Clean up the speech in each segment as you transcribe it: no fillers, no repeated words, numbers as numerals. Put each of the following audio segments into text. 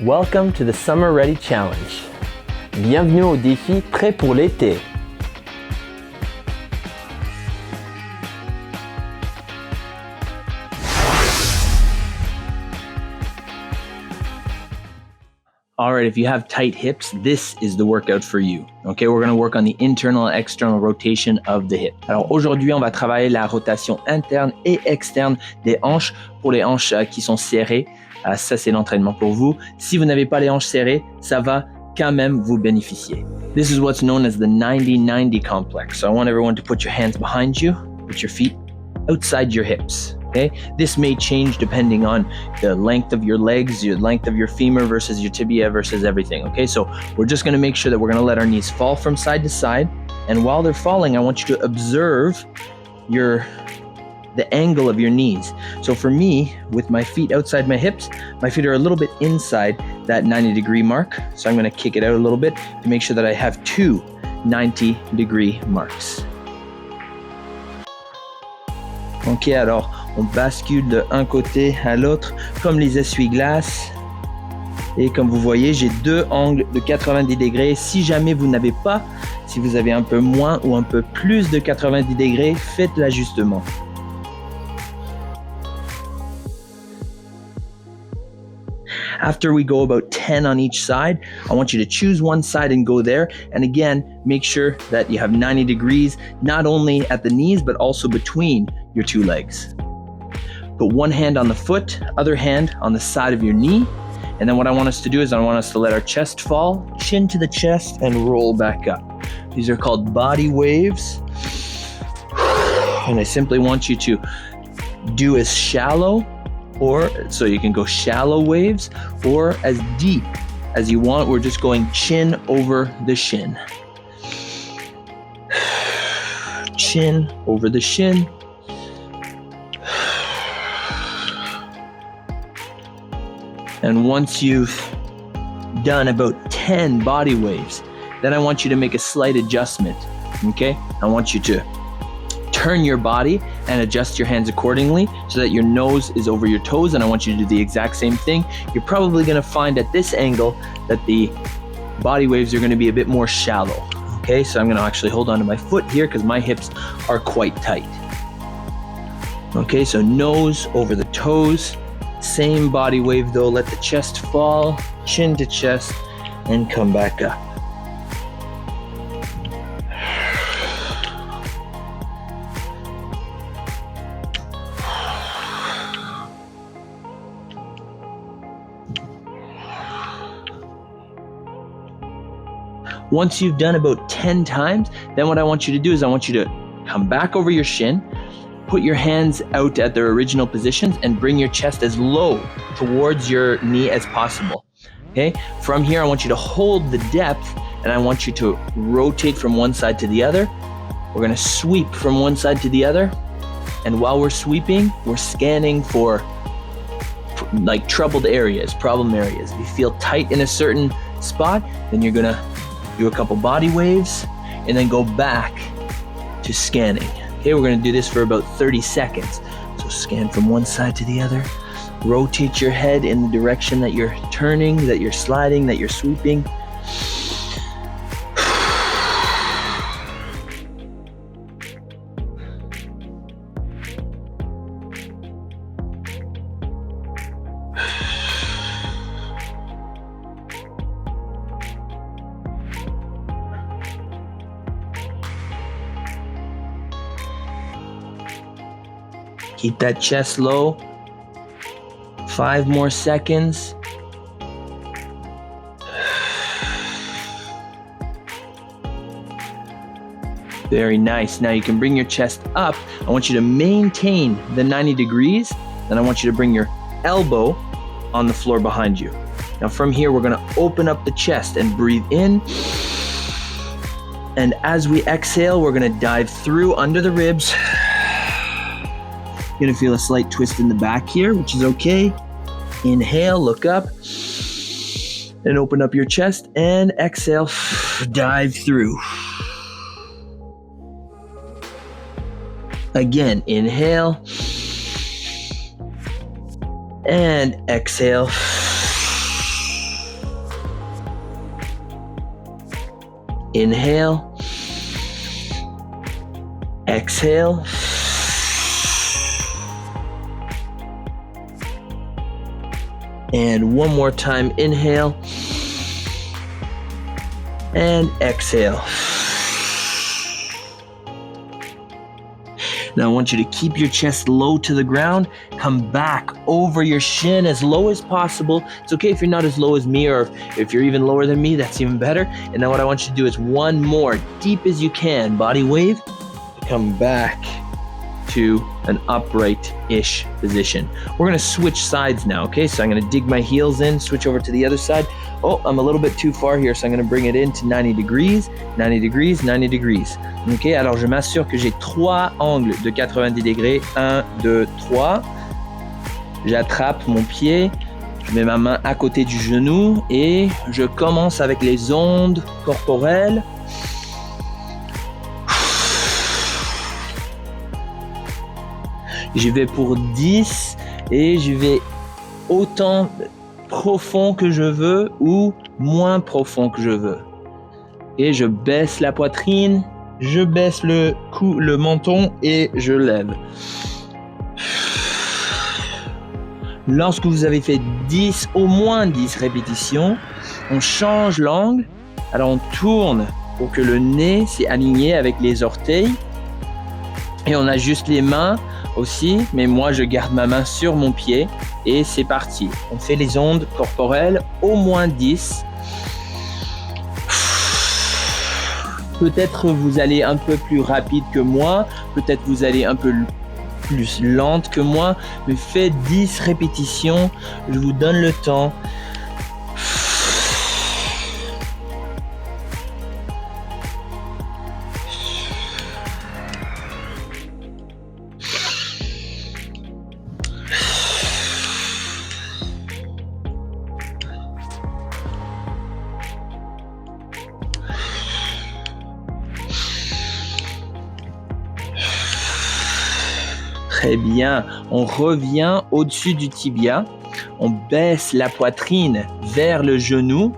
Welcome to the Summer Ready Challenge. Bienvenue au défi prêt pour l'été. All right, if you have tight hips, this is the workout for you. Okay, we're going to work on the internal and external rotation of the hip. Alors aujourd'hui, on va travailler la rotation interne et externe des hanches pour les hanches qui sont serrées. Ça, c'est l'entraînement pour vous. Si vous n'avez pas les hanches serrées, ça va quand même vous bénéficier. This is what's known as the 90-90 complex. So I want everyone to put your hands behind you, put your feet outside your hips. Okay, this may change depending on the length of your legs, your length of your femur versus your tibia versus everything. Okay, so we're just going to make sure that we're going to let our knees fall from side to side. And while they're falling, I want you to observe the angle of your knees. So for me, with my feet outside my hips, my feet are a little bit inside that 90-degree mark. So I'm going to kick it out a little bit to make sure that I have two 90-degree marks. Ok, alors on bascule de un côté à l'autre comme les essuie-glaces. Et comme vous voyez, j'ai deux angles de 90 degrés. Si jamais vous n'avez pas, si vous avez un peu moins ou un peu plus de 90 degrés, faites l'ajustement. After we go about 10 on each side, I want you to choose one side and go there. And again, make sure that you have 90 degrees, not only at the knees, but also between your two legs. Put one hand on the foot, other hand on the side of your knee. And then what I want us to do is I want us to let our chest fall, chin to the chest, and roll back up. These are called body waves. And I simply want you to do as shallow, or so you can go shallow waves, or as deep as you want. We're just going chin over the shin. Chin over the shin. And once you've done about 10 body waves, then I want you to make a slight adjustment, okay? I want you to turn your body and adjust your hands accordingly so that your nose is over your toes, and I want you to do the exact same thing. You're probably gonna find at this angle that the body waves are gonna be a bit more shallow, okay? So I'm gonna actually hold on to my foot here because my hips are quite tight. Okay, so nose over the toes. Same body wave though, let the chest fall, chin to chest, and come back up. Once you've done about 10 times, then what I want you to do is I want you to come back over your shin, put your hands out at their original positions, and bring your chest as low towards your knee as possible. Okay? From here, I want you to hold the depth, and I want you to rotate from one side to the other. We're gonna sweep from one side to the other, and while we're sweeping, we're scanning for like troubled areas, problem areas. If you feel tight in a certain spot, then you're gonna do a couple body waves, and then go back to scanning. Okay, we're gonna do this for about 30 seconds. So scan from one side to the other. Rotate your head in the direction that you're turning, that you're sliding, that you're sweeping. Keep that chest low. 5 more seconds. Very nice. Now you can bring your chest up. I want you to maintain the 90 degrees. Then I want you to bring your elbow on the floor behind you. Now from here, we're gonna open up the chest and breathe in. And as we exhale, we're gonna dive through under the ribs. You're gonna feel a slight twist in the back here, which is okay. Inhale, look up, and open up your chest, and exhale, dive through. Again, inhale, and exhale. Inhale. Exhale. And one more time, inhale. And exhale. Now I want you to keep your chest low to the ground. Come back over your shin as low as possible. It's okay if you're not as low as me, or if you're even lower than me, that's even better. And now what I want you to do is one more, deep as you can, body wave. Come back to an upright-ish position. We're gonna switch sides now, okay? So I'm gonna dig my heels in, switch over to the other side. Oh, I'm a little bit too far here, so I'm gonna bring it in to 90 degrees, 90 degrees, 90 degrees. Ok, alors je m'assure que j'ai 3 angles de 90 degrés. 1, 2, 3. J'attrape mon pied, je mets ma main à côté du genou et je commence avec les ondes corporelles. J'y vais pour 10 et j'y vais autant profond que je veux ou moins profond que je veux. Et je baisse la poitrine, je baisse le cou, le menton et je lève. Lorsque vous avez fait 10, au moins 10 répétitions, on change l'angle. Alors on tourne pour que le nez s'est aligné avec les orteils. Et on ajuste les mains aussi, mais moi je garde ma main sur mon pied et c'est parti. On fait les ondes corporelles, au moins 10. Peut-être vous allez un peu plus rapide que moi, peut-être vous allez un peu plus lente que moi, mais faites 10 répétitions, je vous donne le temps. Très bien, on revient au-dessus du tibia, on baisse la poitrine vers le genou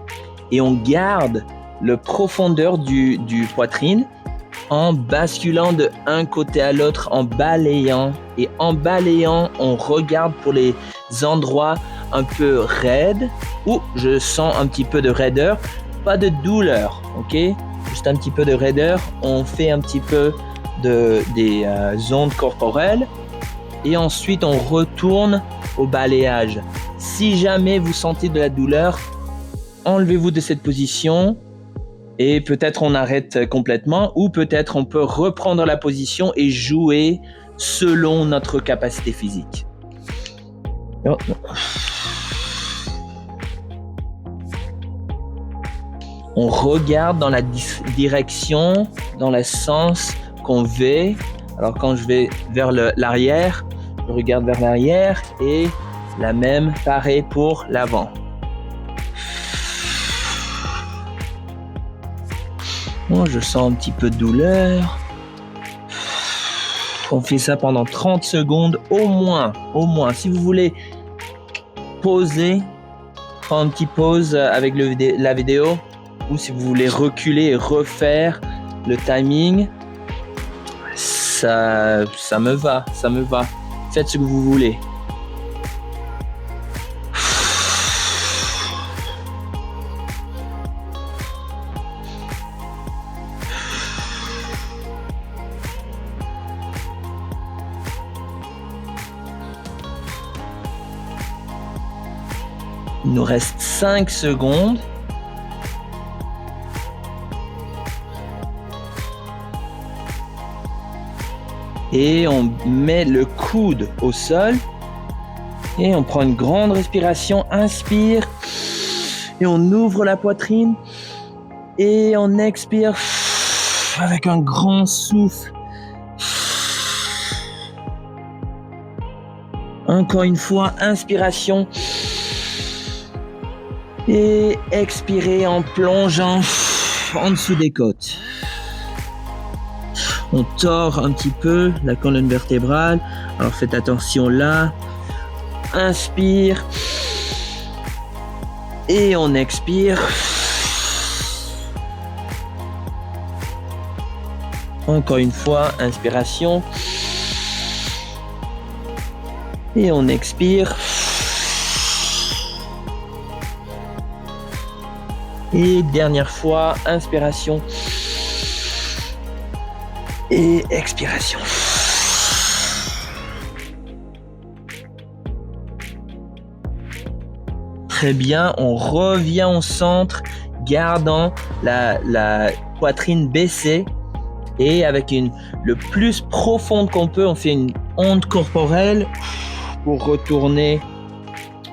et on garde la profondeur du poitrine en basculant de un côté à l'autre, en balayant. Et en balayant, on regarde pour les endroits un peu raides où je sens un petit peu de raideur, pas de douleur, ok? Juste un petit peu de raideur, on fait un petit peu des ondes corporelles. Et ensuite, on retourne au balayage. Si jamais vous sentez de la douleur, enlevez-vous de cette position et peut-être on arrête complètement ou peut-être on peut reprendre la position et jouer selon notre capacité physique. Oh, non. On regarde dans la direction, dans le sens qu'on veut. Alors quand je vais vers l'arrière, je regarde vers l'arrière et la même pareil pour l'avant. Bon, je sens un petit peu de douleur. On fait ça pendant 30 secondes au moins. Si vous voulez pauser, prendre une petite pause avec la vidéo, ou si vous voulez reculer et refaire le timing, ça me va. Faites ce que vous voulez. Il nous reste 5 secondes. Et on met le coude au sol. Et on prend une grande respiration. Inspire. Et on ouvre la poitrine. Et on expire avec un grand souffle. Encore une fois, inspiration. Et expirez en plongeant en dessous des côtes. On tord un petit peu la colonne vertébrale. Alors faites attention là. Inspire. Et on expire. Encore une fois, inspiration. Et on expire. Et dernière fois, inspiration. Et expiration. Très bien, on revient au centre, gardant la poitrine baissée et avec le plus profonde qu'on peut, on fait une onde corporelle pour retourner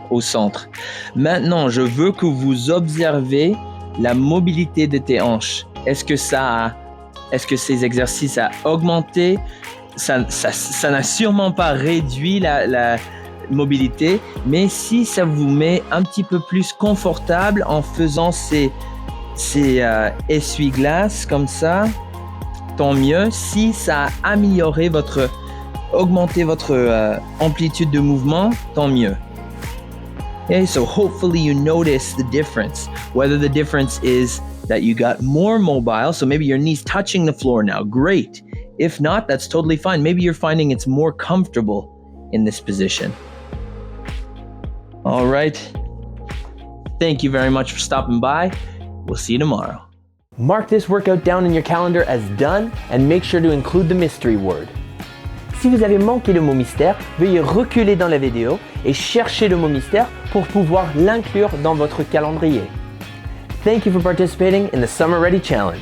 au centre. Maintenant, je veux que vous observez la mobilité de tes hanches. Est-ce que ces exercices a augmenté? Ça n'a sûrement pas réduit la mobilité, mais si ça vous met un petit peu plus confortable en faisant ces essuie-glaces comme ça, tant mieux. Si ça a augmenté votre amplitude de mouvement, tant mieux. Okay, so hopefully you notice the difference, whether the difference is that you got more mobile, so maybe your knees touching the floor now, great. If not, that's totally fine. Maybe you're finding it's more comfortable in this position. All right. Thank you very much for stopping by. We'll see you tomorrow. Mark this workout down in your calendar as done and make sure to include the mystery word. Si vous avez manqué le mot mystère, veuillez reculer dans la vidéo et chercher le mot mystère pour pouvoir l'inclure dans votre calendrier. Thank you for participating in the Summer Ready Challenge.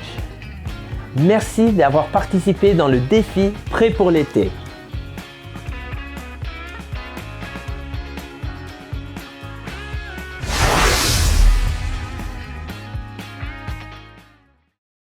Merci d'avoir participé dans le défi Prêt pour l'été.